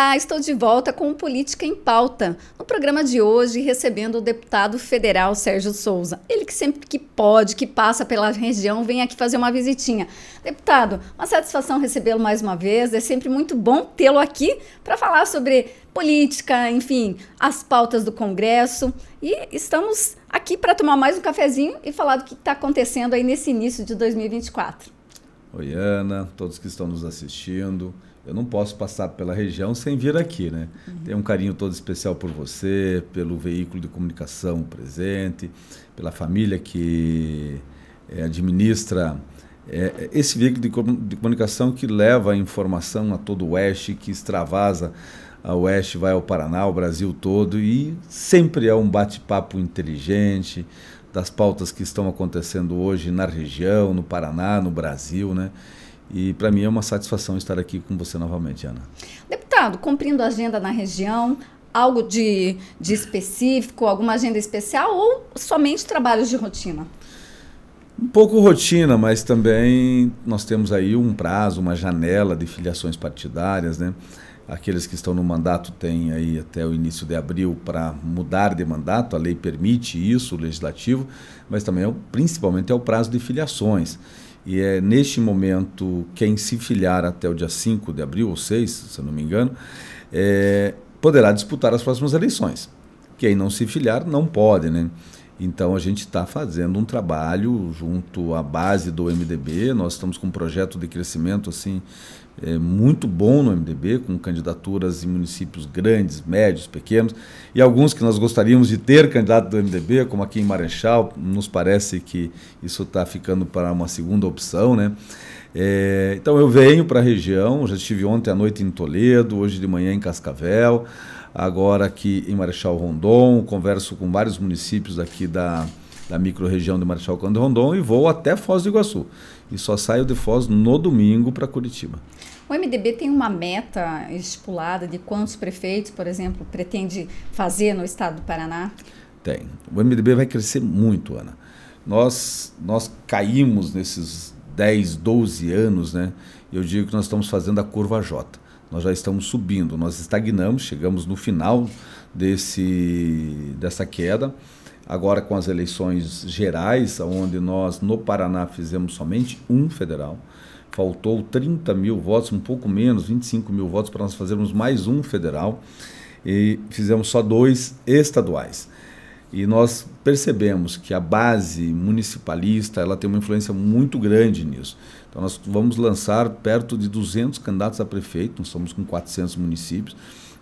Olá, estou de volta com Política em Pauta. No programa de hoje, recebendo o deputado federal Sérgio Souza. Ele que sempre que pode, que passa pela região, vem aqui fazer uma visitinha. Deputado, uma satisfação recebê-lo mais uma vez. É sempre muito bom tê-lo aqui para falar sobre política, enfim, as pautas do Congresso. E estamos aqui para tomar mais um cafezinho e falar do que está acontecendo aí nesse início de 2024. Oi, Ana, todos que estão nos assistindo. Eu não posso passar pela região sem vir aqui, né? Tenho um carinho todo especial por você, pelo veículo de comunicação presente, pela família que administra esse veículo de comunicação que leva a informação a todo o Oeste, que extravasa a Oeste, vai ao Paraná, ao Brasil todo, e sempre é um bate-papo inteligente das pautas que estão acontecendo hoje na região, no Paraná, no Brasil, né? E para mim é uma satisfação estar aqui com você novamente, Ana. Deputado, cumprindo a agenda na região, algo de específico, alguma agenda especial ou somente trabalhos de rotina? Um pouco rotina, mas também nós temos aí um prazo, uma janela de filiações partidárias, né? Aqueles que estão no mandato têm aí até o início de abril para mudar de mandato, a lei permite isso, o legislativo, mas também principalmente é o prazo de filiações. E é neste momento, quem se filiar até o dia 5 de abril, ou 6, se eu não me engano, poderá disputar as próximas eleições. Quem não se filiar não pode, né? Então a gente está fazendo um trabalho junto à base do MDB, nós estamos com um projeto de crescimento assim, muito bom no MDB, com candidaturas em municípios grandes, médios, pequenos, e alguns que nós gostaríamos de ter candidato do MDB, como aqui em Marechal, nos parece que isso está ficando para uma segunda opção, né? Então eu venho para a região, já estive ontem à noite em Toledo, hoje de manhã em Cascavel, agora aqui em Marechal Rondon, converso com vários municípios aqui da micro-região de Marechal Cândido Rondon e vou até Foz do Iguaçu. E só saio de Foz no domingo para Curitiba. O MDB tem uma meta estipulada de quantos prefeitos, por exemplo, pretende fazer no estado do Paraná? Tem. O MDB vai crescer muito, Ana. Nós caímos nesses 10, 12 anos, né? Eu digo que nós estamos fazendo a curva J. Nós já estamos subindo, nós estagnamos, chegamos no final dessa queda. Agora com as eleições gerais, onde nós no Paraná fizemos somente um federal, faltou 30 mil votos, um pouco menos, 25 mil votos para nós fazermos mais um federal e fizemos só 2 estaduais. E nós percebemos que a base municipalista ela tem uma influência muito grande nisso. Então nós vamos lançar perto de 200 candidatos a prefeito, nós estamos com 400 municípios,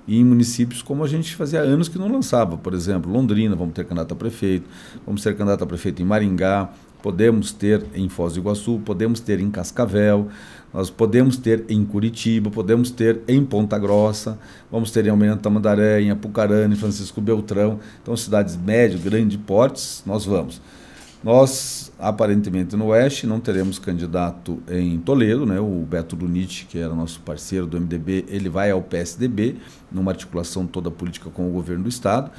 e em municípios como a gente fazia anos que não lançava, por exemplo, Londrina, vamos ter candidato a prefeito, vamos ter candidato a prefeito em Maringá, podemos ter em Foz do Iguaçu, podemos ter em Cascavel, nós podemos ter em Curitiba, podemos ter em Ponta Grossa, vamos ter em Almirante Tamandaré, em Apucarana, em Francisco Beltrão, então cidades médio, grande portes, nós vamos. Nós, aparentemente, no Oeste, não teremos candidato em Toledo, né? O Beto Luniti, que era nosso parceiro do MDB, ele vai ao PSDB, numa articulação toda política com o governo do Estado,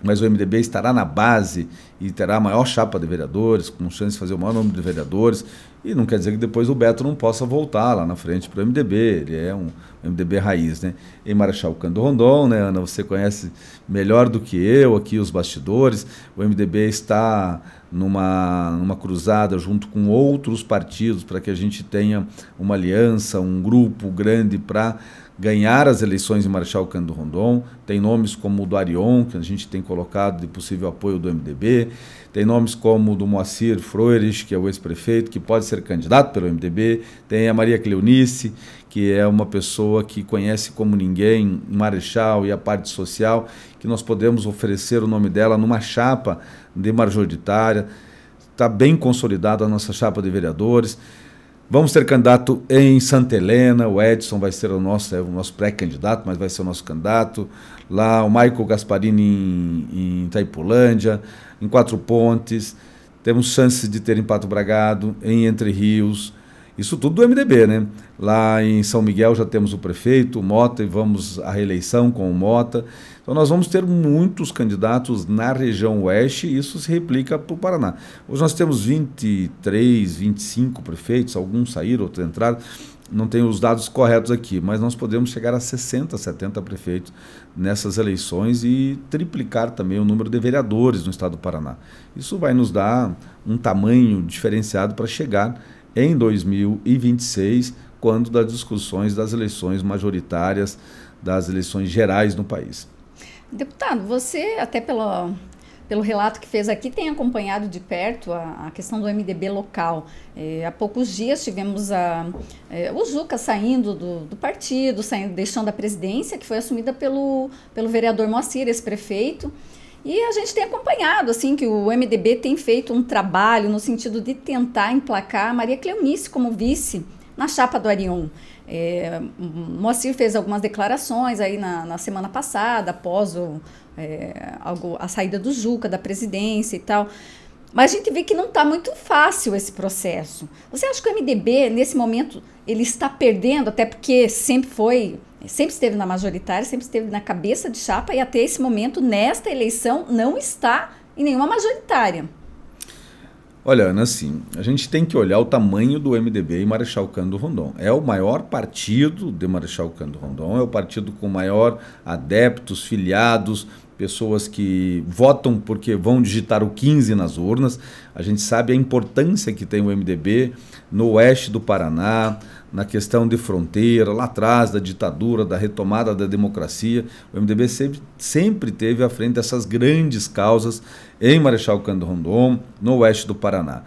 mas o MDB estará na base e terá a maior chapa de vereadores, com chance de fazer o maior número de vereadores, e não quer dizer que depois o Beto não possa voltar lá na frente para o MDB, ele é um MDB raiz, né? Em Marechal Cândido Rondon, né, Ana, você conhece melhor do que eu aqui os bastidores, o MDB está numa cruzada junto com outros partidos para que a gente tenha uma aliança, um grupo grande para ganhar as eleições em Marechal Cândido Rondon. Tem nomes como o do Arion, que a gente tem colocado de possível apoio do MDB, tem nomes como o do Moacir Freures, que é o ex-prefeito, que pode ser candidato pelo MDB, tem a Maria Cleonice, que é uma pessoa que conhece como ninguém Marechal e a parte social, que nós podemos oferecer o nome dela numa chapa de majoritária. Está bem consolidada a nossa chapa de vereadores. Vamos ter candidato em Santa Helena, o Edson vai ser o nosso pré-candidato, mas vai ser o nosso candidato. Lá o Michael Gasparini em Itaipulândia, em Quatro Pontes. Temos chances de ter em Pato Bragado, em Entre Rios. Isso tudo do MDB, né? Lá em São Miguel já temos o prefeito, o Mota, e vamos à reeleição com o Mota. Então nós vamos ter muitos candidatos na região oeste e isso se replica para o Paraná. Hoje nós temos 23, 25 prefeitos, alguns saíram, outros entraram. não tenho os dados corretos aqui, mas nós podemos chegar a 60, 70 prefeitos nessas eleições e triplicar também o número de vereadores no estado do Paraná. Isso vai nos dar um tamanho diferenciado para chegar em 2026, quando das discussões das eleições majoritárias, das eleições gerais no país. Deputado, você, até pelo relato que fez aqui, tem acompanhado de perto a questão do MDB local. Há poucos dias tivemos o Juca saindo do partido, deixando a presidência, que foi assumida pelo vereador Moacir, esse prefeito. E a gente tem acompanhado assim, que o MDB tem feito um trabalho no sentido de tentar emplacar a Maria Cleonice como vice na chapa do Arion. Moacir fez algumas declarações aí na semana passada, após a saída do Juca da presidência e tal. Mas a gente vê que não está muito fácil esse processo. Você acha que o MDB, nesse momento, ele está perdendo, até porque sempre esteve na majoritária, sempre esteve na cabeça de chapa, e até esse momento, nesta eleição, não está em nenhuma majoritária? Olha, Ana, assim, a gente tem que olhar o tamanho do MDB em Marechal Cândido Rondon. É o maior partido de Marechal Cândido Rondon, é o partido com maior adeptos, filiados, pessoas que votam porque vão digitar o 15 nas urnas. A gente sabe a importância que tem o MDB no oeste do Paraná, na questão de fronteira, lá atrás da ditadura, da retomada da democracia. O MDB sempre teve à frente dessas grandes causas em Marechal Cândido Rondon, no oeste do Paraná.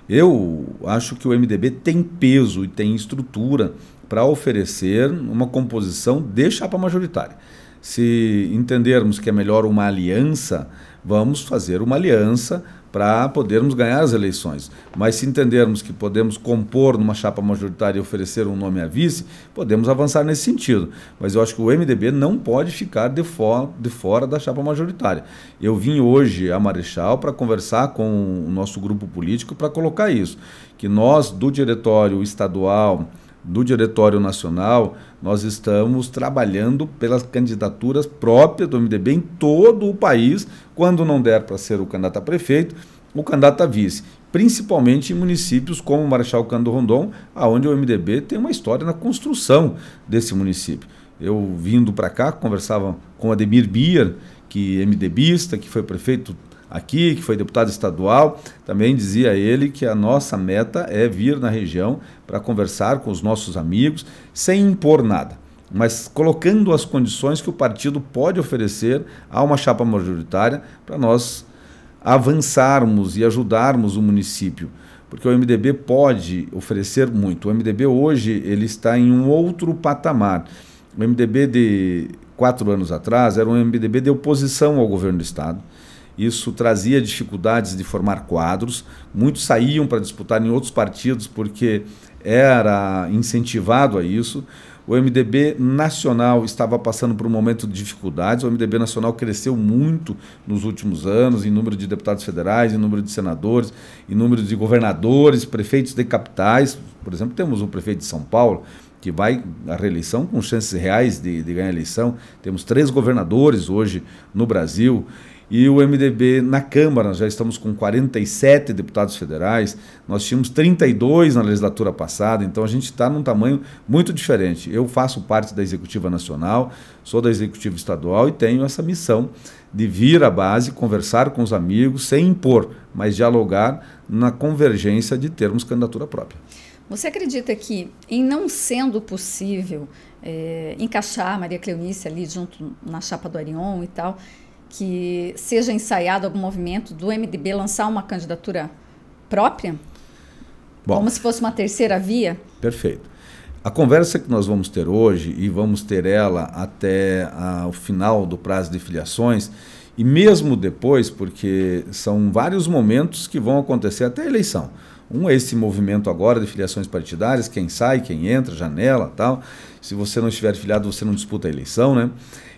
Eu acho que o MDB tem peso e tem estrutura para oferecer uma composição de chapa majoritária. Se entendermos que é melhor uma aliança, vamos fazer uma aliança para podermos ganhar as eleições. Mas se entendermos que podemos compor numa chapa majoritária e oferecer um nome a vice, podemos avançar nesse sentido. Mas eu acho que o MDB não pode ficar de fora da chapa majoritária. Eu vim hoje a Marechal para conversar com o nosso grupo político para colocar isso, que nós do diretório estadual, do Diretório Nacional, nós estamos trabalhando pelas candidaturas próprias do MDB em todo o país, quando não der para ser o candidato a prefeito, o candidato a vice, principalmente em municípios como Marechal Cândido Rondon, onde o MDB tem uma história na construção desse município. Eu vindo para cá, conversava com Ademir Bier, que é MDBista, que foi prefeito aqui, que foi deputado estadual, também dizia ele que a nossa meta é vir na região para conversar com os nossos amigos, sem impor nada, mas colocando as condições que o partido pode oferecer a uma chapa majoritária para nós avançarmos e ajudarmos o município, porque o MDB pode oferecer muito. O MDB hoje ele está em um outro patamar. O MDB de 4 anos atrás era um MDB de oposição ao governo do estado. Isso trazia dificuldades de formar quadros, muitos saíam para disputar em outros partidos porque era incentivado a isso. O MDB nacional estava passando por um momento de dificuldades, o MDB nacional cresceu muito nos últimos anos, em número de deputados federais, em número de senadores, em número de governadores, prefeitos de capitais. Por exemplo, temos o prefeito de São Paulo, que vai à reeleição com chances reais de ganhar a eleição. Temos 3 governadores hoje no Brasil. E o MDB na Câmara, nós já estamos com 47 deputados federais, nós tínhamos 32 na legislatura passada, então a gente está num tamanho muito diferente. Eu faço parte da Executiva Nacional, sou da Executiva Estadual e tenho essa missão de vir à base, conversar com os amigos, sem impor, mas dialogar na convergência de termos candidatura própria. Você acredita que, em não sendo possível encaixar a Maria Cleonice ali junto na chapa do Arion e tal, que seja ensaiado algum movimento do MDB lançar uma candidatura própria? Bom, como se fosse uma terceira via? Perfeito. A conversa que nós vamos ter hoje, e vamos ter ela até o final do prazo de filiações, e mesmo depois, porque são vários momentos que vão acontecer até a eleição. Um é esse movimento agora de filiações partidárias, quem sai, quem entra, janela, tal. Se você não estiver filiado, você não disputa a eleição, né?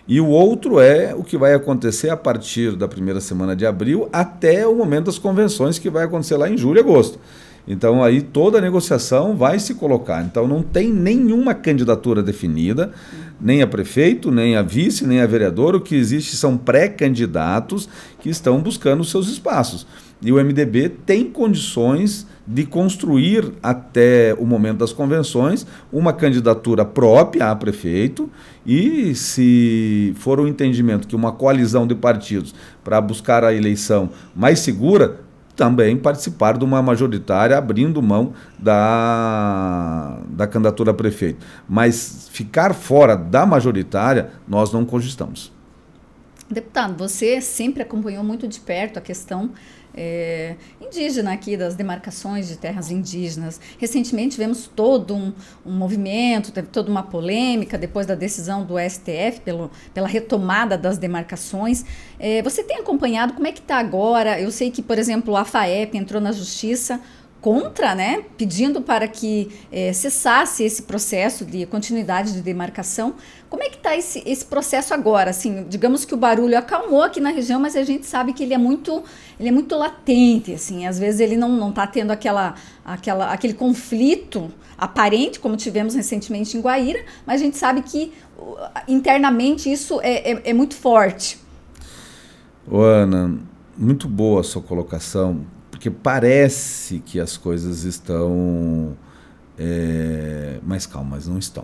E o outro é o que vai acontecer a partir da primeira semana de abril até o momento das convenções, que vai acontecer lá em julho e agosto. Então aí toda a negociação vai se colocar. Então não tem nenhuma candidatura definida, nem a prefeito, nem a vice, nem a vereador. O que existe são pré-candidatos que estão buscando os seus espaços. e o MDB tem condições de construir, até o momento das convenções, uma candidatura própria a prefeito, e se for um entendimento que uma coalizão de partidos para buscar a eleição mais segura, também participar de uma majoritária, abrindo mão da candidatura a prefeito. Mas ficar fora da majoritária, nós não cogitamos. Deputado, você sempre acompanhou muito de perto a questão indígena aqui, das demarcações de terras indígenas. Recentemente tivemos todo um movimento, teve toda uma polêmica depois da decisão do STF pela retomada das demarcações. Você tem acompanhado como é que está agora? Eu sei que, por exemplo, a FAEP entrou na justiça contra, né, pedindo para que cessasse esse processo de continuidade de demarcação. Como é que está esse processo agora? Assim, digamos que o barulho acalmou aqui na região, mas a gente sabe que ele é muito latente, assim, às vezes ele não está tendo aquele conflito aparente, como tivemos recentemente em Guaíra, mas a gente sabe que internamente isso é muito forte. Ana, muito boa a sua colocação, porque parece que as coisas estão mais calmas, não estão.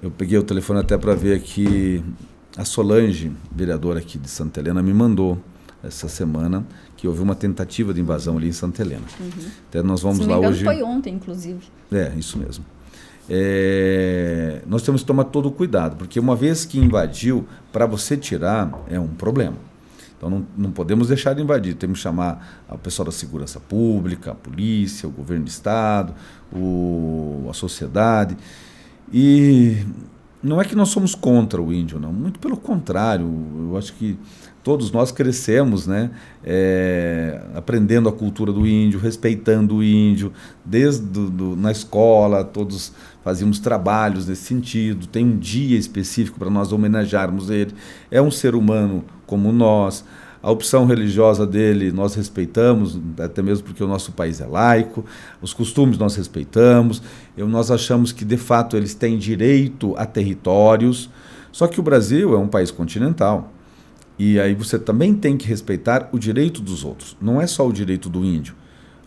Eu peguei o telefone até para ver aqui, a Solange, vereadora aqui de Santa Helena, me mandou essa semana que houve uma tentativa de invasão ali em Santa Helena. Uhum. Até nós vamos lá hoje. Foi ontem, inclusive. Isso mesmo. Nós temos que tomar todo o cuidado, porque uma vez que invadiu, para você tirar é um problema. Então não podemos deixar de invadir, temos que chamar o pessoal da segurança pública, a polícia, o governo do estado, a sociedade. E não é que nós somos contra o índio, não, muito pelo contrário. Eu acho que todos nós crescemos, né, aprendendo a cultura do índio, respeitando o índio, desde na escola, todos fazíamos trabalhos nesse sentido, tem um dia específico para nós homenagearmos ele, é um ser humano como nós. A opção religiosa dele nós respeitamos, até mesmo porque o nosso país é laico, os costumes nós respeitamos, nós achamos que de fato eles têm direito a territórios, só que o Brasil é um país continental, e aí você também tem que respeitar o direito dos outros, não é só o direito do índio.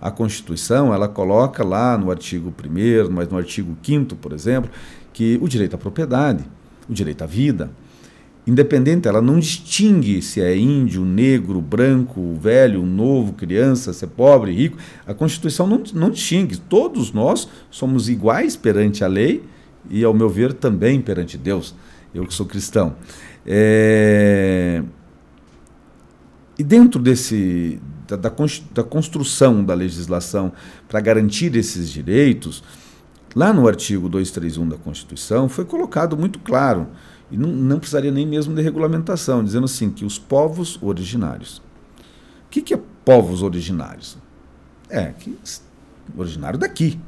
A Constituição, ela coloca lá no artigo 1º, mas no artigo 5º, por exemplo, que o direito à propriedade, o direito à vida, independente, ela não distingue se é índio, negro, branco, velho, novo, criança, se é pobre, rico. A Constituição não distingue. Todos nós somos iguais perante a lei e, ao meu ver, também perante Deus. Eu que sou cristão. E dentro da construção da legislação para garantir esses direitos, lá no artigo 231 da Constituição foi colocado muito claro, e não precisaria nem mesmo de regulamentação, dizendo assim, que os povos originários. O que é povos originários? Originário daqui.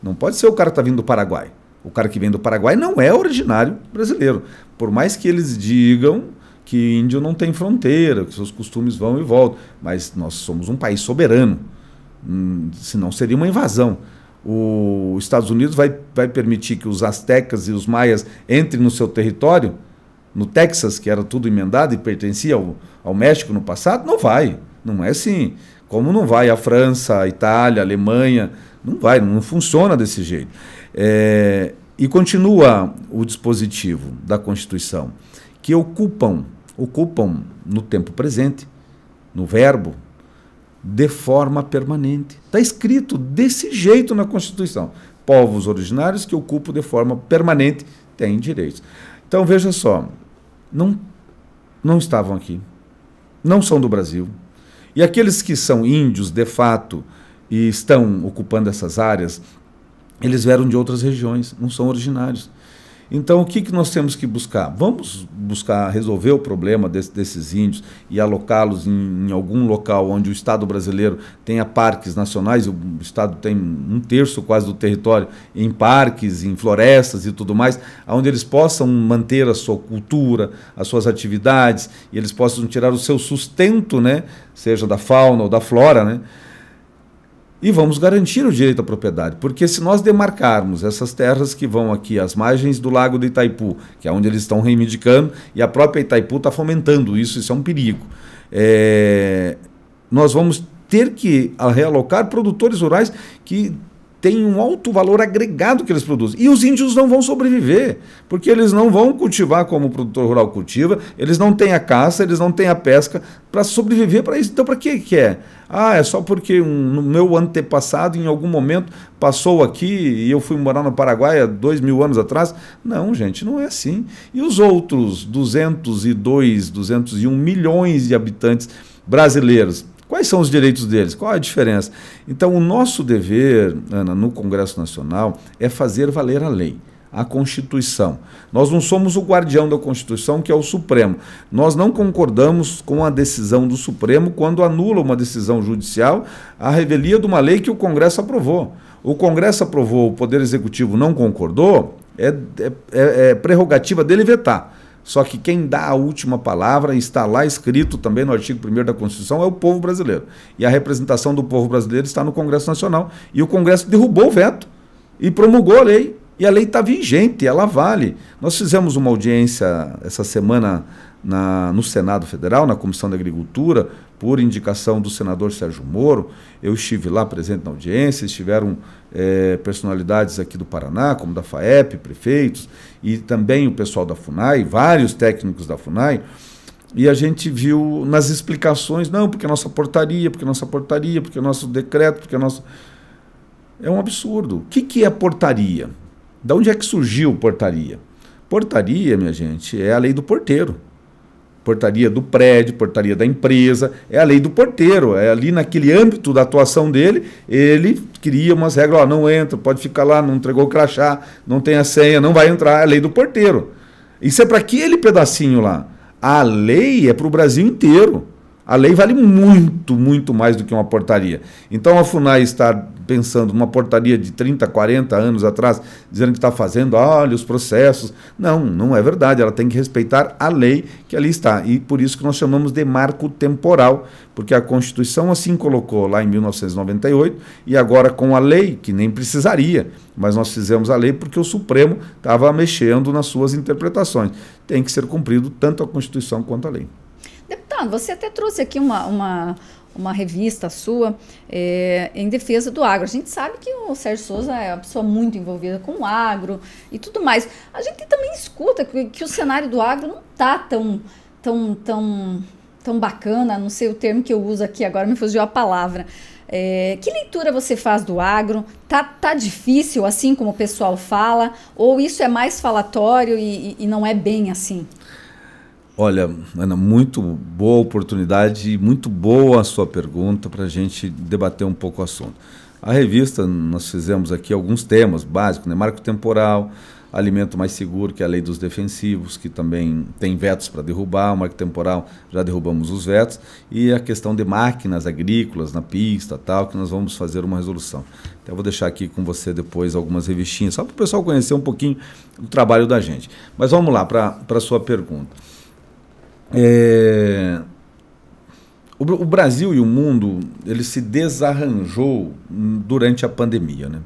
Não pode ser o cara que está vindo do Paraguai. O cara que vem do Paraguai não é originário brasileiro. Por mais que eles digam que índio não tem fronteira, que seus costumes vão e voltam, mas nós somos um país soberano, senão seria uma invasão. Os Estados Unidos vai permitir que os astecas e os maias entrem no seu território, no Texas, que era tudo emendado e pertencia ao México no passado? Não vai, não é assim. Como não vai a França, a Itália, a Alemanha, não vai, não funciona desse jeito. E continua o dispositivo da Constituição, que ocupam no tempo presente, no verbo, de forma permanente. Está escrito desse jeito na Constituição. Povos originários que ocupam de forma permanente têm direitos. Então, veja só, não estavam aqui, não são do Brasil. E aqueles que são índios, de fato, e estão ocupando essas áreas, eles vieram de outras regiões, não são originários. Então, o que nós temos que buscar? Vamos buscar resolver o problema desses índios e alocá-los em algum local onde o Estado brasileiro tenha parques nacionais, o Estado tem 1/3 quase do território em parques, em florestas e tudo mais, onde eles possam manter a sua cultura, as suas atividades, e eles possam tirar o seu sustento, né, seja da fauna ou da flora, né? E vamos garantir o direito à propriedade, porque se nós demarcarmos essas terras que vão aqui às margens do lago de Itaipu, que é onde eles estão reivindicando, e a própria Itaipu está fomentando isso é um perigo. nós vamos ter que realocar produtores rurais que têm um alto valor agregado que eles produzem. E os índios não vão sobreviver, porque eles não vão cultivar como o produtor rural cultiva, eles não têm a caça, eles não têm a pesca para sobreviver para isso. Então, para que é? É só porque no meu antepassado, em algum momento, passou aqui e eu fui morar no Paraguai há 2000 anos atrás. Não, gente, não é assim. E os outros 202, 201 milhões de habitantes brasileiros, quais são os direitos deles? Qual é a diferença? Então, o nosso dever, Ana, no Congresso Nacional, é fazer valer a lei, a Constituição. Nós não somos o guardião da Constituição, que é o Supremo. Nós não concordamos com a decisão do Supremo quando anula uma decisão judicial a revelia de uma lei que o Congresso aprovou. O Congresso aprovou, o Poder Executivo não concordou, é prerrogativa dele vetar. Só que quem dá a última palavra, está lá escrito também no artigo 1º da Constituição, é o povo brasileiro. E a representação do povo brasileiro está no Congresso Nacional. E o Congresso derrubou o veto e promulgou a lei. E a lei está vigente, ela vale. Nós fizemos uma audiência essa semana no Senado Federal, na Comissão de Agricultura, por indicação do senador Sérgio Moro. Eu estive lá presente na audiência, estiveram personalidades aqui do Paraná, como da FAEP, prefeitos, e também o pessoal da FUNAI, vários técnicos da FUNAI, e a gente viu nas explicações, não, porque a nossa portaria, porque o nosso decreto, porque o nosso... É um absurdo. O que é portaria? De onde é que surgiu portaria? Portaria, minha gente, é a lei do porteiro. Portaria do prédio, portaria da empresa, é a lei do porteiro, é ali naquele âmbito da atuação dele, ele cria umas regras, não entra, pode ficar lá, não entregou o crachá, não tem a senha, não vai entrar, é a lei do porteiro. Isso é para aquele pedacinho lá. A lei é para o Brasil inteiro. A lei vale muito, muito mais do que uma portaria. Então a FUNAI está pensando numa portaria de 30, 40 anos atrás, dizendo que está fazendo, olha, os processos. Não, não é verdade. Ela tem que respeitar a lei que ali está. E por isso que nós chamamos de marco temporal, porque a Constituição assim colocou lá em 1998, e agora com a lei, que nem precisaria, mas nós fizemos a lei porque o Supremo estava mexendo nas suas interpretações. Tem que ser cumprido tanto a Constituição quanto a lei. Deputado, você até trouxe aqui uma revista sua em defesa do agro. A gente sabe que o Sérgio Souza é uma pessoa muito envolvida com o agro e tudo mais. A gente também escuta que o cenário do agro não está tão bacana, não sei o termo que eu uso aqui, agora me fugiu a palavra. Que leitura você faz do agro? Tá difícil, assim como o pessoal fala? Ou isso é mais falatório e não é bem assim? Olha, Ana, muito boa oportunidade e muito boa a sua pergunta para a gente debater um pouco o assunto. A revista, nós fizemos aqui alguns temas básicos, né? Marco temporal, alimento mais seguro, que é a lei dos defensivos, que também tem vetos para derrubar, o marco temporal, já derrubamos os vetos, e a questão de máquinas agrícolas na pista, tal, que nós vamos fazer uma resolução. Então, eu vou deixar aqui com você depois algumas revistinhas, só para o pessoal conhecer um pouquinho do trabalho da gente. Mas vamos lá para a sua pergunta. O Brasil e o mundo, ele se desarranjou durante a pandemia, né?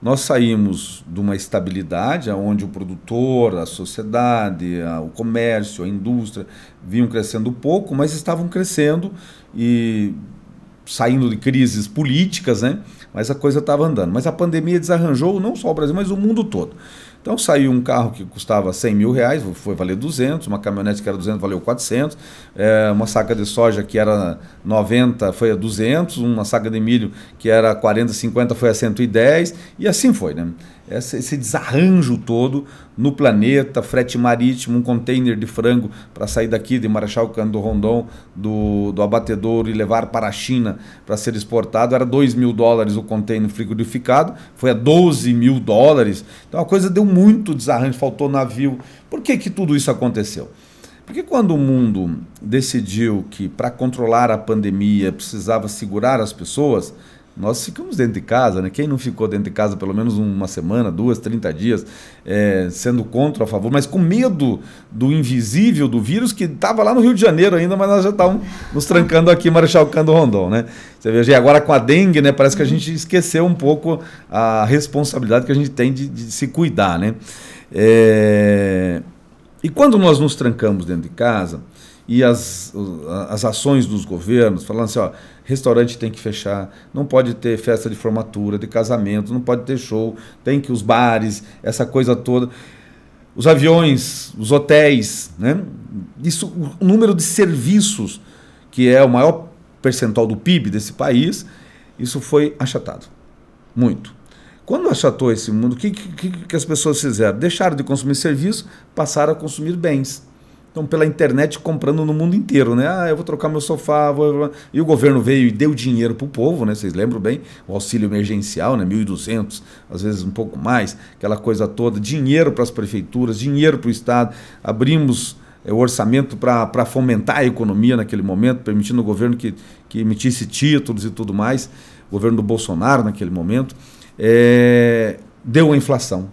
Nós saímos de uma estabilidade onde o produtor, a sociedade, o comércio, a indústria vinham crescendo pouco, mas estavam crescendo e saindo de crises políticas, né? Mas a coisa estava andando. Mas a pandemia desarranjou não só o Brasil, mas o mundo todo. Então saiu um carro que custava 100 mil reais, foi valer 200, uma caminhonete que era 200 valeu 400, uma saca de soja que era 90 foi a 200, uma saca de milho que era 40, 50 foi a 110, e assim foi, né? Esse desarranjo todo no planeta, frete marítimo, um container de frango para sair daqui de Marechal Cândido do Rondon, do abatedouro e levar para a China para ser exportado, era $2.000 o container frigorificado, foi a $12.000, então a coisa deu muito desarranjo, faltou navio. Por que tudo isso aconteceu? Porque quando o mundo decidiu que para controlar a pandemia precisava segurar as pessoas, nós ficamos dentro de casa, né? Quem não ficou dentro de casa pelo menos uma semana, 2, 30 dias, sendo contra ou a favor, mas com medo do invisível, do vírus que estava lá no Rio de Janeiro ainda, mas nós já estávamos nos trancando aqui em Marechal Cândido do Rondon, né? Você veja, e agora com a dengue, né? Parece que a gente esqueceu um pouco a responsabilidade que a gente tem de se cuidar, né? E quando nós nos trancamos dentro de casa, e as ações dos governos, falando assim, ó, restaurante tem que fechar, não pode ter festa de formatura, de casamento, não pode ter show, tem que os bares, essa coisa toda, os aviões, os hotéis, né? Isso, o número de serviços, que é o maior percentual do PIB desse país, isso foi achatado, muito. Quando achatou esse mundo, o que as pessoas fizeram? Deixaram de consumir serviço, passaram a consumir bens. Então, pela internet, comprando no mundo inteiro, né? Ah, eu vou trocar meu sofá, e o governo veio e deu dinheiro para o povo, né? Vocês lembram bem? O auxílio emergencial, né? 1.200, às vezes um pouco mais, aquela coisa toda, dinheiro para as prefeituras, dinheiro para o Estado. Abrimos o orçamento para fomentar a economia naquele momento, permitindo ao governo que emitisse títulos e tudo mais, o governo do Bolsonaro naquele momento, deu a inflação.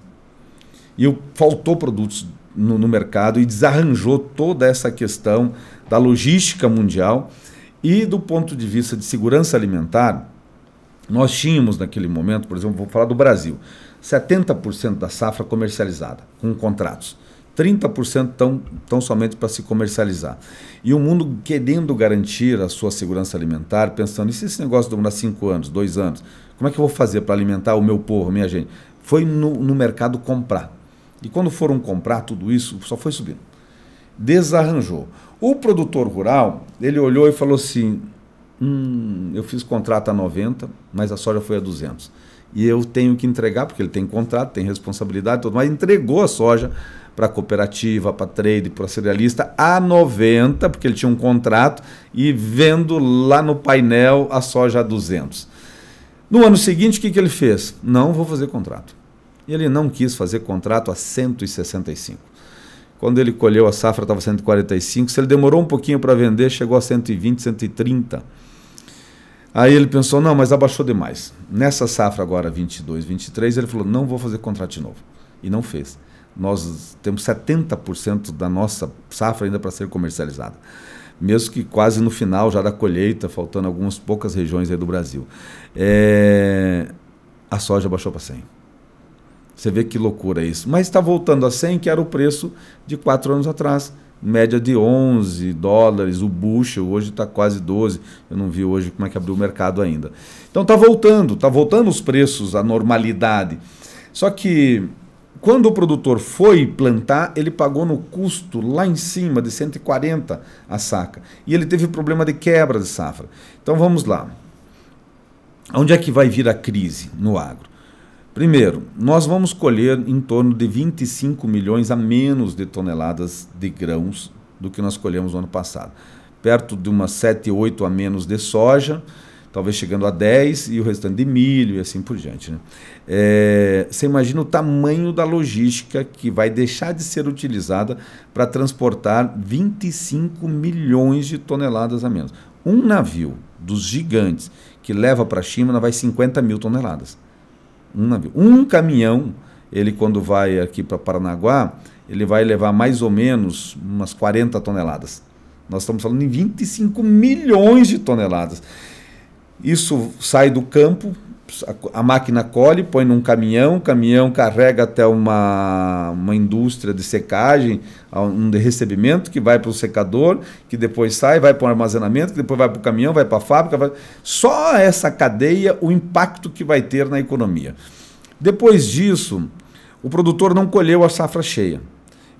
E faltou produtos no mercado e desarranjou toda essa questão da logística mundial e do ponto de vista de segurança alimentar. Nós tínhamos naquele momento, por exemplo, vou falar do Brasil, 70% da safra comercializada, com contratos. 30% tão somente para se comercializar. E o mundo querendo garantir a sua segurança alimentar, pensando, e se esse negócio demorar 5 anos, 2 anos, como é que eu vou fazer para alimentar o meu povo, minha gente? Foi no mercado comprar. E quando foram comprar tudo isso, só foi subindo. Desarranjou. O produtor rural, ele olhou e falou assim, eu fiz contrato a 90, mas a soja foi a 200. E eu tenho que entregar, porque ele tem contrato, tem responsabilidade, tudo, mas entregou a soja para a cooperativa, para a trade, para a cerealista a 90, porque ele tinha um contrato, e vendo lá no painel a soja a 200. No ano seguinte, o que ele fez? Não vou fazer contrato. E ele não quis fazer contrato a 165. Quando ele colheu a safra, estava 145. Se ele demorou um pouquinho para vender, chegou a 120, 130. Aí ele pensou, não, mas abaixou demais. Nessa safra agora, 22, 23, ele falou, não vou fazer contrato de novo. E não fez. Nós temos 70% da nossa safra ainda para ser comercializada. Mesmo que quase no final já da colheita, faltando algumas poucas regiões aí do Brasil. A soja baixou para 100. Você vê que loucura isso. Mas está voltando a 100, que era o preço de 4 anos atrás. Média de $11, o bushel, hoje está quase 12. Eu não vi hoje como é que abriu o mercado ainda. Então está voltando os preços à normalidade. Só que quando o produtor foi plantar, ele pagou no custo lá em cima de 140 a saca. E ele teve problema de quebra de safra. Então vamos lá. Onde é que vai vir a crise no agro? Primeiro, nós vamos colher em torno de 25 milhões a menos de toneladas de grãos do que nós colhemos no ano passado. Perto de umas 7, 8 a menos de soja, talvez chegando a 10, e o restante de milho e assim por diante, né? Você imagina o tamanho da logística que vai deixar de ser utilizada para transportar 25 milhões de toneladas a menos. Um navio dos gigantes que leva para a China vai 50 mil toneladas. Um navio. Um caminhão, ele quando vai aqui para Paranaguá, ele vai levar mais ou menos umas 40 toneladas. Nós estamos falando em 25 milhões de toneladas. Isso sai do campo, a máquina colhe, põe num caminhão, o caminhão carrega até uma indústria de secagem, um de recebimento, que vai para o secador, que depois sai, vai para o armazenamento, que depois vai para o caminhão, vai para a fábrica. Só essa cadeia, o impacto que vai ter na economia. Depois disso, o produtor não colheu a safra cheia.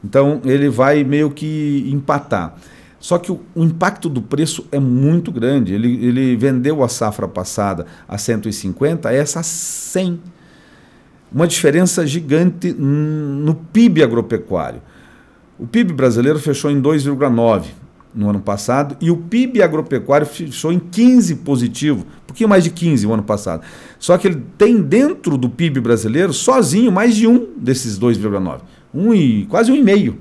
Então, ele vai meio que empatar. Só que o impacto do preço é muito grande. Ele vendeu a safra passada a 150, essa a 100. Uma diferença gigante no PIB agropecuário. O PIB brasileiro fechou em 2,9 no ano passado e o PIB agropecuário fechou em 15 positivo, um pouquinho mais de 15 no ano passado. Só que ele tem dentro do PIB brasileiro, sozinho, mais de um desses 2,9. Quase 1,5.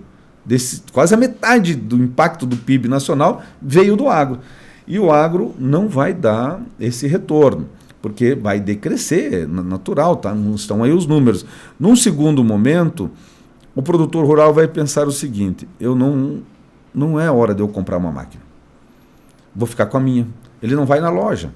Quase a metade do impacto do PIB nacional veio do agro. E o agro não vai dar esse retorno, porque vai decrescer, é natural, tá? Estão aí os números. Num segundo momento, o produtor rural vai pensar o seguinte, não é hora de eu comprar uma máquina. Vou ficar com a minha. Ele não vai na loja.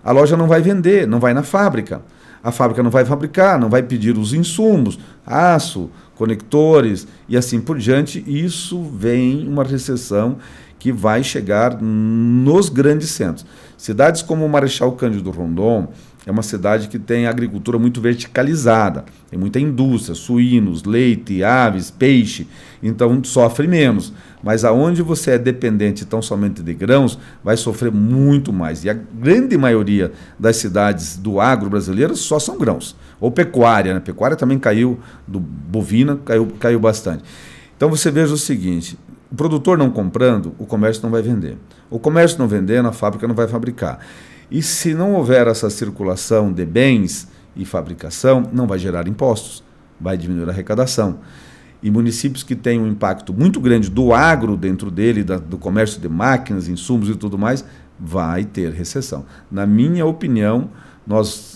A loja não vai vender, não vai na fábrica. A fábrica não vai fabricar, não vai pedir os insumos, aço, conectores e assim por diante. Isso vem uma recessão que vai chegar nos grandes centros. Cidades como Marechal Cândido Rondon é uma cidade que tem agricultura muito verticalizada, tem muita indústria, suínos, leite, aves, peixe, então sofre menos. Mas aonde você é dependente tão somente de grãos, vai sofrer muito mais. E a grande maioria das cidades do agro brasileiro só são grãos. Ou pecuária, né? Pecuária também caiu, do bovina caiu bastante. Então você veja o seguinte, o produtor não comprando, o comércio não vai vender. O comércio não vendendo, a fábrica não vai fabricar. E se não houver essa circulação de bens e fabricação, não vai gerar impostos, vai diminuir a arrecadação. E municípios que têm um impacto muito grande do agro dentro dele, do comércio de máquinas, insumos e tudo mais, vai ter recessão. Na minha opinião,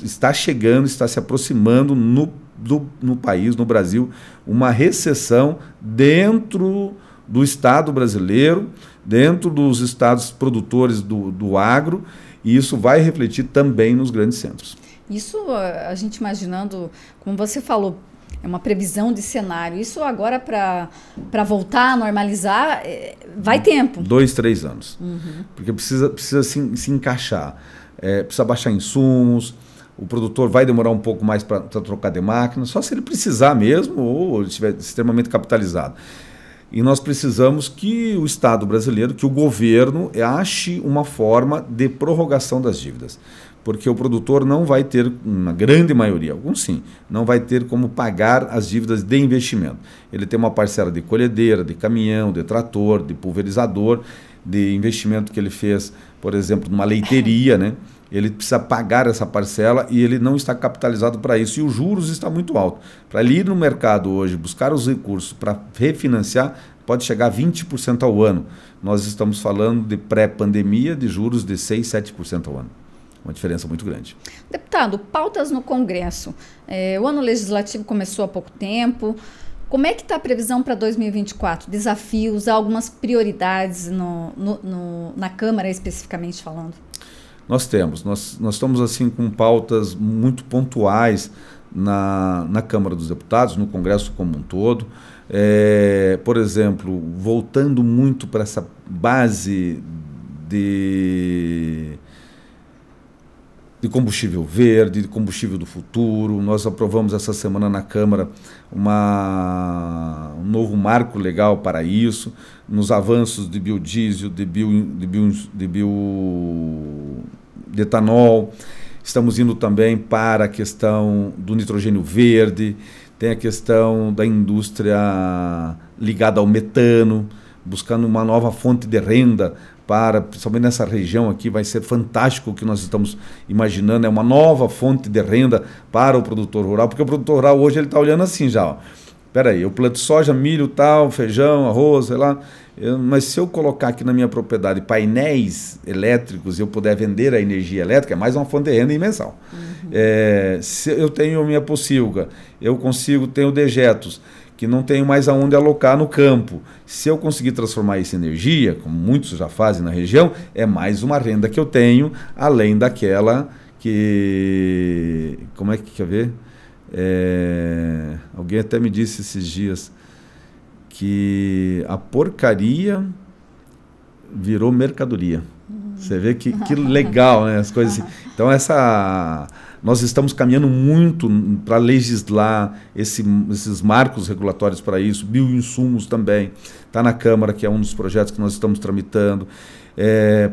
está chegando, está se aproximando no país, no Brasil, uma recessão dentro do Estado brasileiro, dentro dos estados produtores do agro, e isso vai refletir também nos grandes centros. Isso, a gente imaginando, como você falou, é uma previsão de cenário. Isso agora, para voltar a normalizar, vai tempo. 2, 3 anos. Porque precisa se encaixar. Precisa baixar insumos, o produtor vai demorar um pouco mais para trocar de máquina, só se ele precisar mesmo ou ele estiver extremamente capitalizado. E nós precisamos que o Estado brasileiro, que o governo ache uma forma de prorrogação das dívidas. Porque o produtor não vai ter, na grande maioria, alguns sim, não vai ter como pagar as dívidas de investimento. Ele tem uma parcela de colhedeira, de caminhão, de trator, de pulverizador, de investimento que ele fez, por exemplo, numa leiteria, né? Ele precisa pagar essa parcela e ele não está capitalizado para isso. E os juros estão muito altos. Para ele ir no mercado hoje, buscar os recursos para refinanciar, pode chegar a 20% ao ano. Nós estamos falando de pré-pandemia de juros de 6%, 7% ao ano. Uma diferença muito grande. Deputado, pautas no Congresso. O ano legislativo começou há pouco tempo. Como é que está a previsão para 2024? Desafios, algumas prioridades na Câmara, especificamente falando? Nós estamos assim com pautas muito pontuais na Câmara dos Deputados, no Congresso como um todo. Por exemplo, voltando muito para essa base de combustível verde, de combustível do futuro. Nós aprovamos essa semana na Câmara um novo marco legal para isso, nos avanços de biodiesel, de etanol. Estamos indo também para a questão do nitrogênio verde, tem a questão da indústria ligada ao metano, buscando uma nova fonte de renda principalmente nessa região aqui, vai ser fantástico o que nós estamos imaginando, é uma nova fonte de renda para o produtor rural, porque o produtor rural hoje ele está olhando assim já, ó. Espera aí, eu planto soja, milho, tal, feijão, arroz, sei lá, mas se eu colocar aqui na minha propriedade painéis elétricos e eu puder vender a energia elétrica, é mais uma fonte de renda mensal. Se eu tenho minha pocilga, eu tenho dejetos, que não tenho mais aonde alocar no campo. Se eu conseguir transformar isso em energia, como muitos já fazem na região, é mais uma renda que eu tenho, além daquela que... Como é que quer ver? Alguém até me disse esses dias que a porcaria virou mercadoria. Você vê que legal, né? As coisas assim. Então, nós estamos caminhando muito para legislar esses marcos regulatórios para isso, bioinsumos também. Está na Câmara, que é um dos projetos que nós estamos tramitando.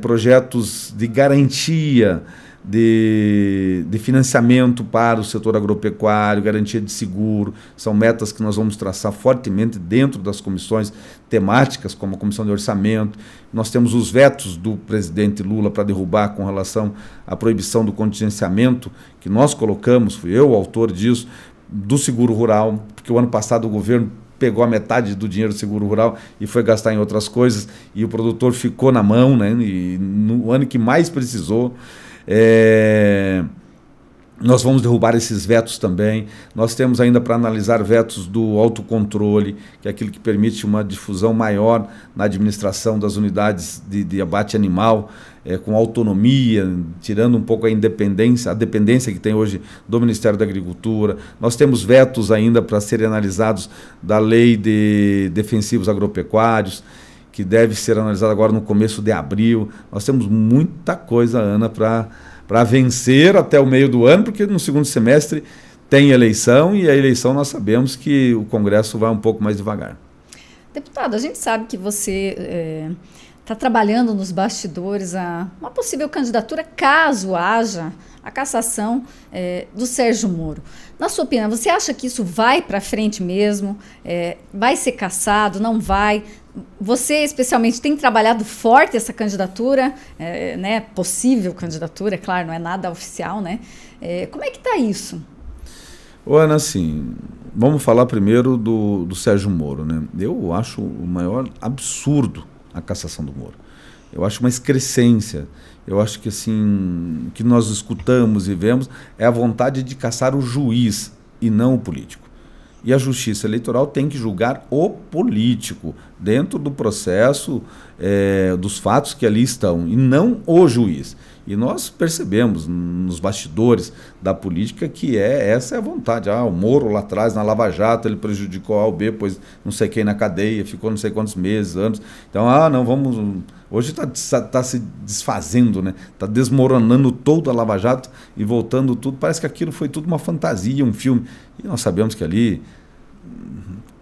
Projetos de garantia de financiamento para o setor agropecuário, garantia de seguro, são metas que nós vamos traçar fortemente dentro das comissões temáticas, como a Comissão de Orçamento. Nós temos os vetos do presidente Lula para derrubar com relação à proibição do contingenciamento, que nós colocamos, fui eu o autor disso, do seguro rural, porque o ano passado o governo pegou a metade do dinheiro do seguro rural e foi gastar em outras coisas, e o produtor ficou na mão, né, e no ano que mais precisou. Nós vamos derrubar esses vetos também. Nós temos ainda para analisar vetos do autocontrole, que é aquilo que permite uma difusão maior na administração das unidades de abate animal, com autonomia, tirando um pouco a dependência que tem hoje do Ministério da Agricultura. Nós temos vetos ainda para serem analisados da Lei de Defensivos Agropecuários, que deve ser analisada agora no começo de abril. Nós temos muita coisa, Ana, para vencer até o meio do ano, porque no segundo semestre tem eleição, e a eleição nós sabemos que o Congresso vai um pouco mais devagar. Deputado, a gente sabe que você está trabalhando nos bastidores a uma possível candidatura, caso haja a cassação do Sérgio Moro. Na sua opinião, você acha que isso vai para frente mesmo? Vai ser cassado? Não vai? Você, especialmente, tem trabalhado forte essa candidatura, né? Possível candidatura, claro, não é nada oficial, né? Como é que está isso? Ana, assim, vamos falar primeiro do Sérgio Moro, né? Eu acho o maior absurdo a cassação do Moro. Eu acho uma excrescência. Eu acho que assim, o que nós escutamos e vemos é a vontade de cassar o juiz e não o político. E a Justiça Eleitoral tem que julgar o político dentro do processo dos fatos que ali estão, e não o juiz. E nós percebemos nos bastidores da política que essa é a vontade. O Moro lá atrás, na Lava Jato, ele prejudicou A ou B, pois não sei quem na cadeia, ficou não sei quantos meses, anos. Então, não, vamos... Hoje está se desfazendo, né? Está desmoronando toda a Lava Jato e voltando tudo. Parece que aquilo foi tudo uma fantasia, um filme. E nós sabemos que ali,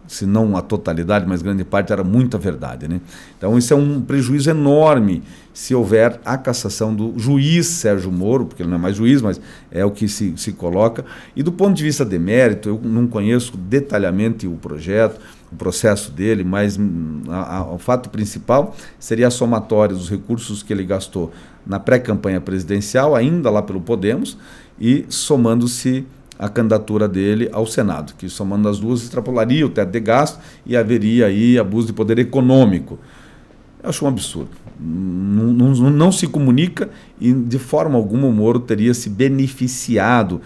se não a totalidade, mas grande parte, era muita verdade, né? Então isso é um prejuízo enorme se houver a cassação do juiz Sérgio Moro, porque ele não é mais juiz, mas é o que se coloca. E do ponto de vista de mérito, eu não conheço detalhadamente o projeto, o processo dele, mas o fato principal seria a somatória dos recursos que ele gastou na pré-campanha presidencial, ainda lá pelo Podemos, e somando-se a candidatura dele ao Senado, que somando as duas extrapolaria o teto de gasto e haveria aí abuso de poder econômico. Eu acho um absurdo. Não se comunica e de forma alguma o Moro teria se beneficiado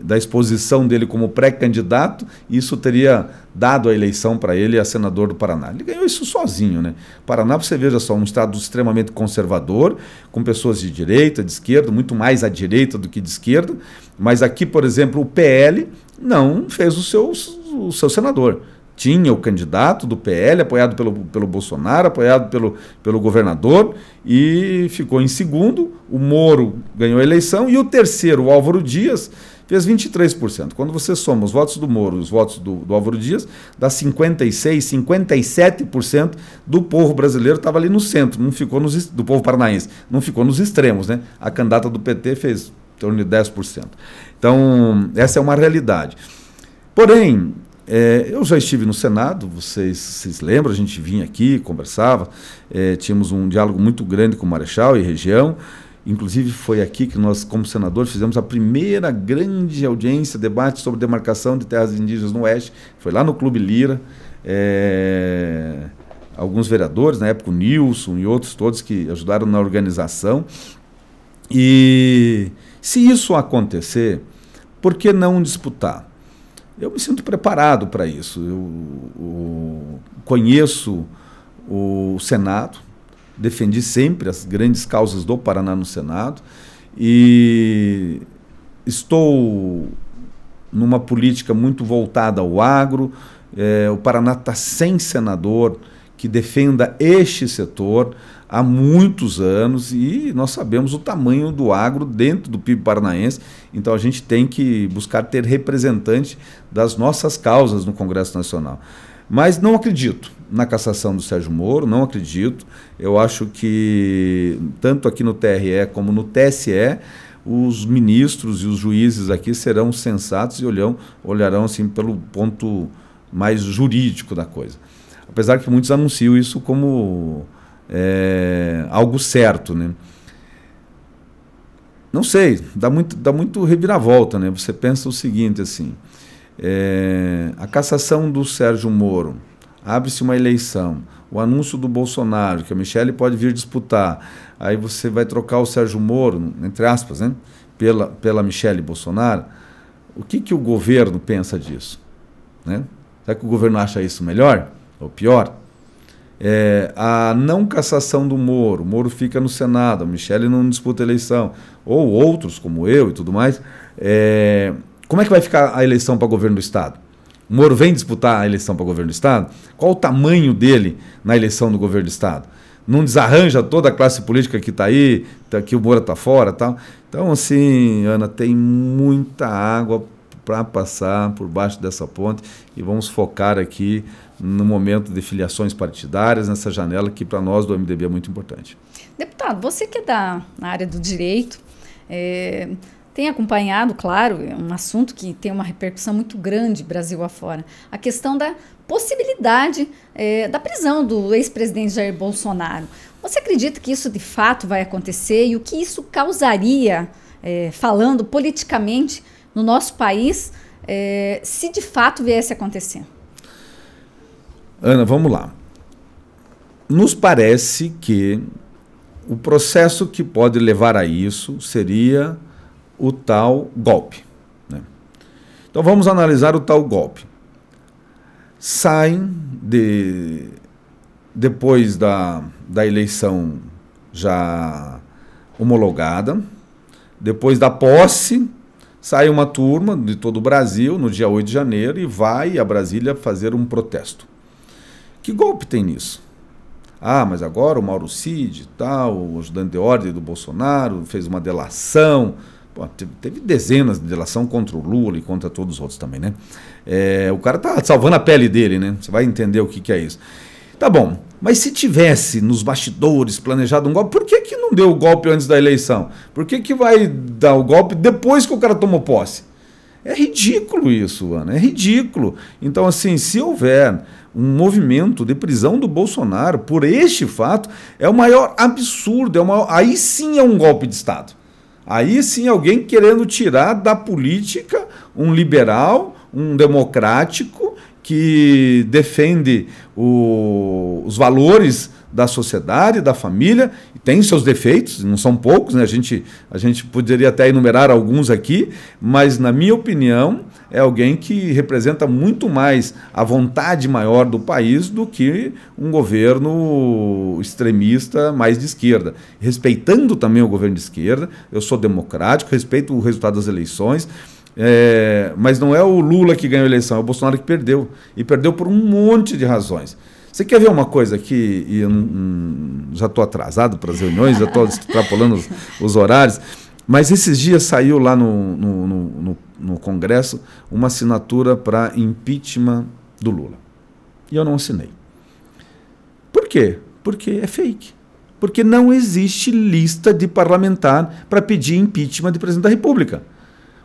da exposição dele como pré-candidato, e isso teria dado a eleição para ele a senador do Paraná. Ele ganhou isso sozinho, né? Paraná, você veja só, um estado extremamente conservador, com pessoas de direita, de esquerda, muito mais à direita do que de esquerda, mas aqui, por exemplo, o PL não fez o seu senador. Tinha o candidato do PL, apoiado pelo Bolsonaro, apoiado pelo governador, e ficou em segundo. O Moro ganhou a eleição, e o terceiro, o Álvaro Dias, fez 23%. Quando você soma os votos do Moro e os votos do Álvaro Dias, dá 56%, 57% do povo brasileiro estava ali no centro, não ficou do povo paranaense, não ficou nos extremos, né? A candidata do PT fez em torno de 10%. Então, essa é uma realidade. Porém, eu já estive no Senado, vocês lembram, a gente vinha aqui, conversava, tínhamos um diálogo muito grande com o Marechal e região, inclusive foi aqui que nós, como senadores, fizemos a primeira grande audiência, debate sobre demarcação de terras indígenas no Oeste, foi lá no Clube Lira, alguns vereadores, na época o Nilson e outros todos que ajudaram na organização, e se isso acontecer, por que não disputar? Eu me sinto preparado para isso. Eu conheço o Senado, defendi sempre as grandes causas do Paraná no Senado e estou numa política muito voltada ao agro. O Paraná está sem senador que defenda este setor há muitos anos e nós sabemos o tamanho do agro dentro do PIB paranaense, então a gente tem que buscar ter representante das nossas causas no Congresso Nacional. Mas não acredito na cassação do Sérgio Moro, não acredito. Eu acho que tanto aqui no TRE como no TSE, os ministros e os juízes aqui serão sensatos e olharão assim pelo ponto mais jurídico da coisa. Apesar que muitos anunciam isso como algo certo, né? Não sei, dá muito reviravolta, né? Você pensa o seguinte, assim, a cassação do Sérgio Moro, abre-se uma eleição, o anúncio do Bolsonaro, que a Michelle pode vir disputar, aí você vai trocar o Sérgio Moro, entre aspas, né, pela Michelle Bolsonaro, o que o governo pensa disso? Né? Será que o governo acha isso melhor ou pior? A não cassação do Moro, o Moro fica no Senado, a Michelle não disputa a eleição, ou outros como eu e tudo mais, como é que vai ficar a eleição para governo do Estado? O Moro vem disputar a eleição para governo do Estado? Qual o tamanho dele na eleição do governo do Estado? Não desarranja toda a classe política que está aí, que o Moro está fora e tal? Então, assim, Ana, tem muita água para passar por baixo dessa ponte e vamos focar aqui no momento de filiações partidárias, nessa janela que para nós do MDB é muito importante. Deputado, você que é da área do direito, tem acompanhado, claro, é um assunto que tem uma repercussão muito grande Brasil afora, a questão da possibilidade da prisão do ex-presidente Jair Bolsonaro. Você acredita que isso de fato vai acontecer e o que isso causaria, falando politicamente, no nosso país, se de fato viesse a acontecer? Ana, vamos lá. Nos parece que o processo que pode levar a isso seria o tal golpe, né? Então vamos analisar o tal golpe. Saem depois da eleição já homologada, depois da posse, sai uma turma de todo o Brasil no dia 8 de janeiro e vai a Brasília fazer um protesto. Que golpe tem nisso? Mas agora o Mauro Cid, o ajudante de ordem do Bolsonaro, fez uma delação. Pô, teve dezenas de delação contra o Lula e contra todos os outros também, né? O cara tá salvando a pele dele, né? Você vai entender o que é isso. Tá bom, mas se tivesse nos bastidores planejado um golpe, por que não deu o golpe antes da eleição? Por que vai dar o golpe depois que o cara tomou posse? É ridículo isso, Ana, é ridículo. Então, assim, se houver um movimento de prisão do Bolsonaro por este fato, é o maior absurdo, aí sim é um golpe de Estado. Aí sim alguém querendo tirar da política um liberal, um democrático que defende os valores da sociedade, da família, e tem seus defeitos, não são poucos, né? A gente poderia até enumerar alguns aqui, mas, na minha opinião, é alguém que representa muito mais a vontade maior do país do que um governo extremista mais de esquerda. Respeitando também o governo de esquerda, eu sou democrático, respeito o resultado das eleições, mas não é o Lula que ganhou a eleição, é o Bolsonaro que perdeu, e perdeu por um monte de razões. Você quer ver uma coisa aqui, e eu já estou atrasado para as reuniões, já estou extrapolando os horários, mas esses dias saiu lá no Congresso uma assinatura para impeachment do Lula. E eu não assinei. Por quê? Porque é fake. Porque não existe lista de parlamentar para pedir impeachment de presidente da República.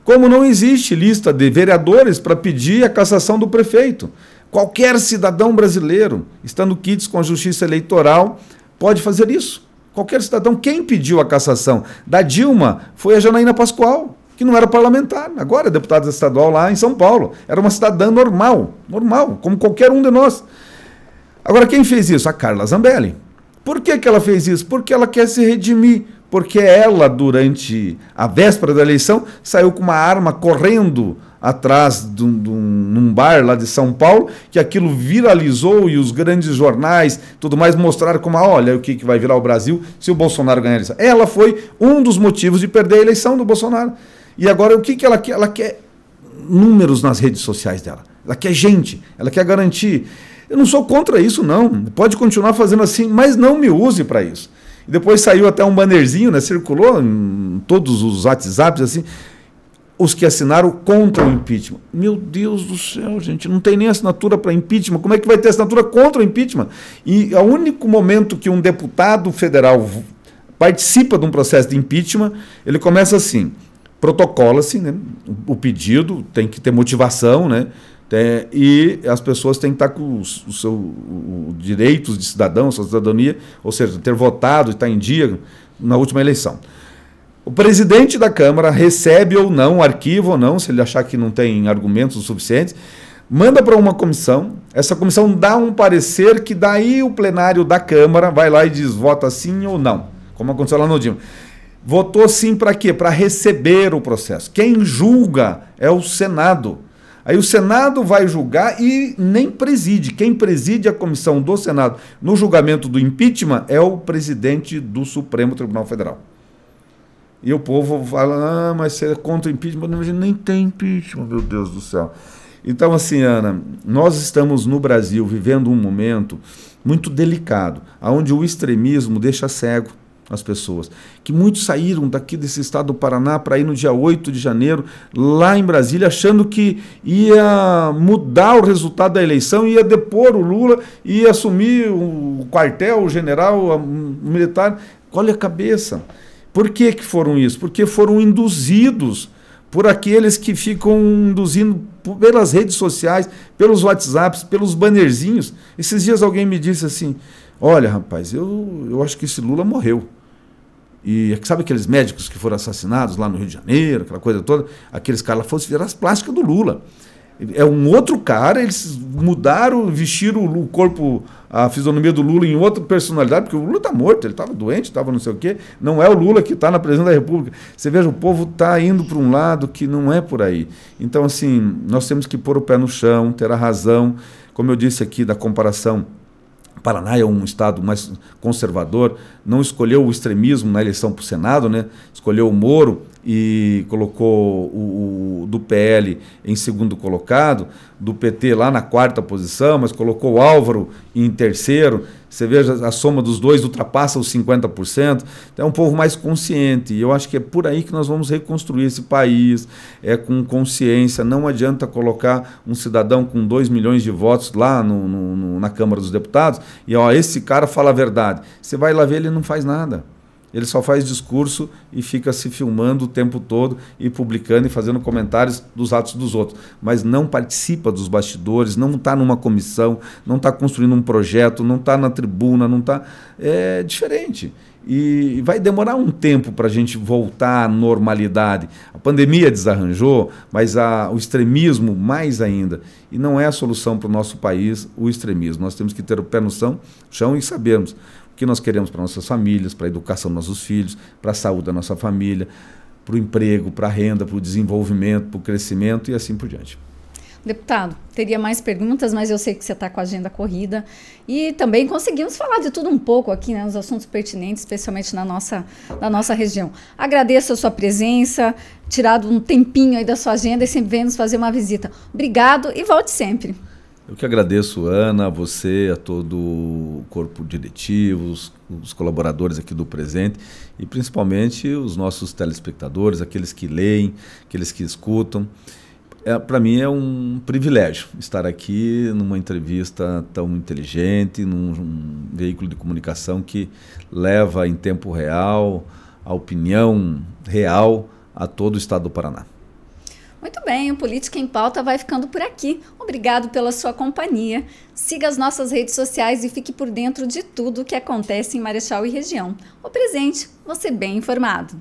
Como não existe lista de vereadores para pedir a cassação do prefeito. Qualquer cidadão brasileiro, estando quites com a justiça eleitoral, pode fazer isso. Qualquer cidadão. Quem pediu a cassação da Dilma foi a Janaína Pascoal, que não era parlamentar, agora é deputada estadual lá em São Paulo. Era uma cidadã normal, como qualquer um de nós. Agora, quem fez isso? A Carla Zambelli. Por que ela fez isso? Porque ela quer se redimir. Porque ela, durante a véspera da eleição, saiu com uma arma correndo atrás num bar lá de São Paulo, que aquilo viralizou e os grandes jornais, tudo mais, mostraram como, olha o que vai virar o Brasil se o Bolsonaro ganhar a eleição. Ela foi um dos motivos de perder a eleição do Bolsonaro. E agora o que ela quer? Ela quer números nas redes sociais dela. Ela quer gente, ela quer garantir. Eu não sou contra isso, não. Pode continuar fazendo assim, mas não me use para isso. E depois saiu até um bannerzinho, né, circulou em todos os WhatsApps, assim, os que assinaram contra o impeachment. Meu Deus do céu, gente, não tem nem assinatura para impeachment. Como é que vai ter assinatura contra o impeachment? E o único momento que um deputado federal participa de um processo de impeachment, ele começa assim, protocola-se, né, o pedido, tem que ter motivação, né, e as pessoas têm que estar com os seus direitos de cidadão, sua cidadania, ou seja, ter votado e estar em dia na última eleição. O presidente da Câmara recebe ou não, arquiva ou não, se ele achar que não tem argumentos suficientes, manda para uma comissão, Essa comissão dá um parecer que daí o plenário da Câmara vai lá e diz vota sim ou não, como aconteceu lá no Dilma. Votou sim para quê? Para receber o processo. Quem julga é o Senado. Aí o Senado vai julgar e nem preside. Quem preside a comissão do Senado no julgamento do impeachment é o presidente do Supremo Tribunal Federal. E o povo fala, mas você é contra o impeachment? Mas nem tem impeachment, meu Deus do céu. Então, assim, Ana, nós estamos no Brasil vivendo um momento muito delicado, onde o extremismo deixa cego as pessoas, que muitos saíram daqui desse estado do Paraná para ir no dia 8 de janeiro, lá em Brasília, achando que ia mudar o resultado da eleição, ia depor o Lula, ia assumir o quartel, o general, o militar. Olha a cabeça. Por que foram isso? Porque foram induzidos por aqueles que ficam induzindo pelas redes sociais, pelos WhatsApps, pelos bannerzinhos. Esses dias alguém me disse assim, olha, rapaz, eu acho que esse Lula morreu. E sabe aqueles médicos que foram assassinados lá no Rio de Janeiro, aquela coisa toda? Aqueles caras foram virar as plásticas do Lula. É um outro cara, eles mudaram, vestiram o corpo, a fisionomia do Lula em outra personalidade, porque o Lula está morto, ele estava doente, estava não sei o quê. Não é o Lula que está na presidência da República. Você veja, o povo está indo para um lado que não é por aí. Então, assim, nós temos que pôr o pé no chão, ter a razão. Como eu disse aqui da comparação, o Paraná é um estado mais conservador, não escolheu o extremismo na eleição para o Senado, né? Escolheu o Moro e colocou o do PL em segundo colocado, do PT lá na quarta posição, mas colocou o Álvaro em terceiro. Você veja, a soma dos dois ultrapassa os 50%. Então é um povo mais consciente. E eu acho que é por aí que nós vamos reconstruir esse país, com consciência. Não adianta colocar um cidadão com 2 milhões de votos lá na Câmara dos Deputados e esse cara fala a verdade. Você vai lá ver, ele não faz nada. Ele só faz discurso e fica se filmando o tempo todo e publicando e fazendo comentários dos atos dos outros. Mas não participa dos bastidores, não está numa comissão, não está construindo um projeto, não está na tribuna, não está... É diferente. E vai demorar um tempo para a gente voltar à normalidade. A pandemia desarranjou, mas o extremismo mais ainda. E não é a solução para o nosso país, o extremismo. Nós temos que ter o pé no chão e sabermos que nós queremos para nossas famílias, para a educação dos nossos filhos, para a saúde da nossa família, para o emprego, para a renda, para o desenvolvimento, para o crescimento e assim por diante. Deputado, teria mais perguntas, mas eu sei que você está com a agenda corrida e também conseguimos falar de tudo um pouco aqui, né, nos assuntos pertinentes, especialmente na nossa região. Agradeço a sua presença, tirado um tempinho aí da sua agenda e sempre vem nos fazer uma visita. Obrigado e volte sempre. Eu que agradeço, Ana, a você, a todo o corpo diretivo, os colaboradores aqui do Presente e principalmente os nossos telespectadores, aqueles que leem, aqueles que escutam. Para mim é um privilégio estar aqui numa entrevista tão inteligente, num veículo de comunicação que leva em tempo real a opinião real a todo o estado do Paraná. Muito bem, o Política em Pauta vai ficando por aqui. Obrigado pela sua companhia. Siga as nossas redes sociais e fique por dentro de tudo o que acontece em Marechal e região. O Presente, você bem informado.